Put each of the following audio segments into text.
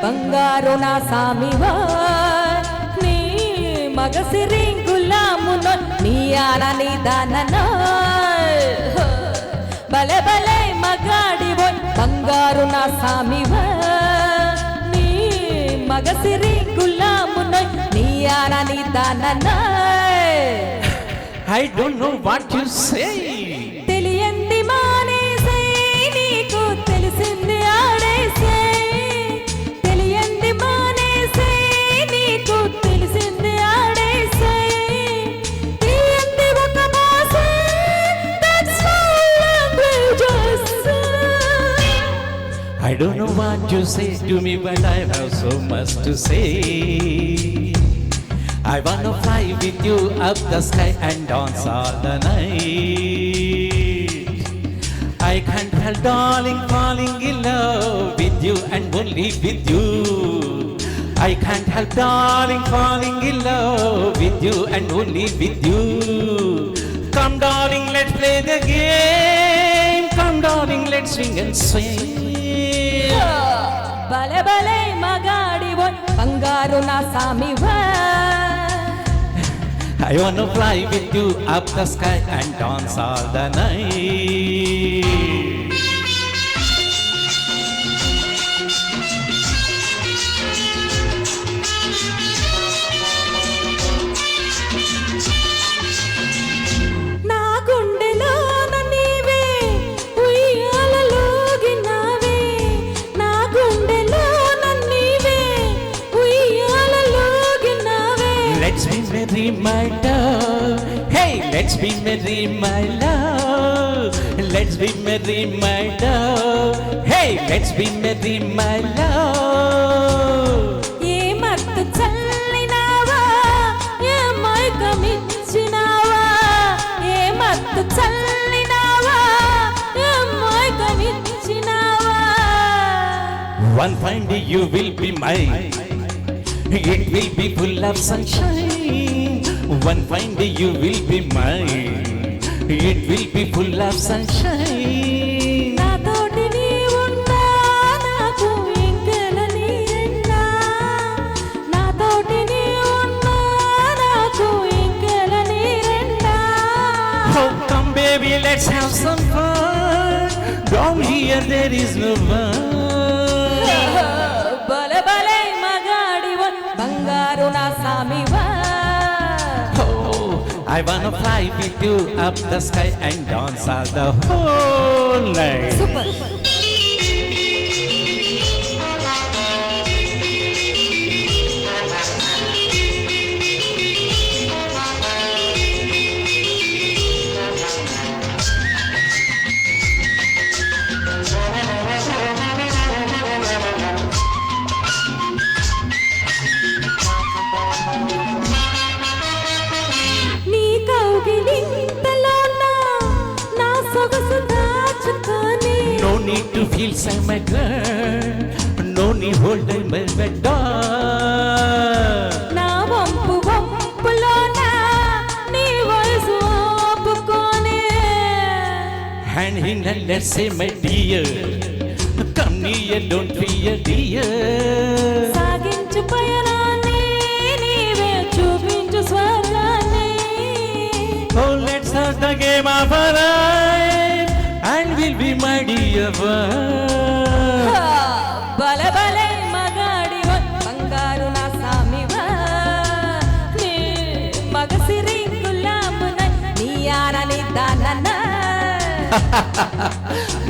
బంగారు నా సామివో నీ మగసిరి గులామునో నీ ఆనని దాననో బలే బలే మగాడివో బంగారు నా సామివో నీ మగసిరి గులామునో నీ ఆనని దాననో I don't know what you say. తెలియంది మానేసే నీకు తెలిసింది ఆడేసే తెలియంది మానేసే నీకు తెలిసింది ఆడేసే తీయంది ఒక భాషే that's all languages I don't know what you say to me, but I have so much to say. I wanna fly with you up the sky and dance all the night. I can't help, darling, falling in love with you and only with you. I can't help, darling, falling in love with you and only with you. Come, darling, let's play the game. Come, darling, let's swing and swing. బలే బలే మగాడివో బంగారు నా సామివో I wanna fly with you up the sky and dance all the night. నా గుండెలోన నీవే ఉయ్యాలలోగినావే నా గుండెలోన నీవే ఉయ్యాలలోగినావే Let's be merry, my love. Hey, let's be merry, my love. Let's be merry, my love. Hey, let's be merry, my love. ఏ మత్తు చల్లినావా ఏ మైకమిచ్చినావా ఏ మత్తు చల్లినావా ఏ మైకమిచ్చినావా One fine day you will be mine. It will be full of sunshine. One fine day you will be mine. It will be full of sunshine. నాతోటి నీవున్నా నాకు ఇంకెలని ఎండా నాతోటి నీవున్నా నాకు ఇంకెలని ఎండా Oh, come baby, let's have some fun. Down here there is no one. బలే బలే మగాడివో బంగారు నా సామివా Oh, I wanna fly with you up the sky and dance all the whole night. Super నీ కౌగిలింతలోన నా సొగసు దాచుకొని No need to feel shy, my girl. No need hold my bed. నా వంపు వంపులోన నీ వయసు ఆపుకొని Hand in hand, let's say, my dear. Come near, don't fear, dear. సాగించు పయనాన్ని నీవే చూపించు స్వర్గాన్ని Oh, let's start the game of our life, and we'll be my dear one. బలే బలే మగాడివో బంగారు నా సామివా నీ మగసిరి గులామున నీ ఆనని దానన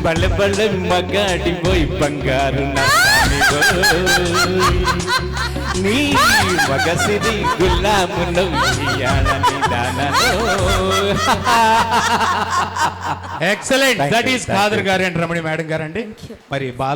బళ్ళ బళ్ళ మగాడి పోయి బంగారు నా సామి నీ మగసిరి గులామును ఇయ్యాలని దానను. ఎక్సలెంట్. దట్ ఈస్ ఖాదర్ గారు అండ్ రమణి మేడం గారు అండి. మరి బాల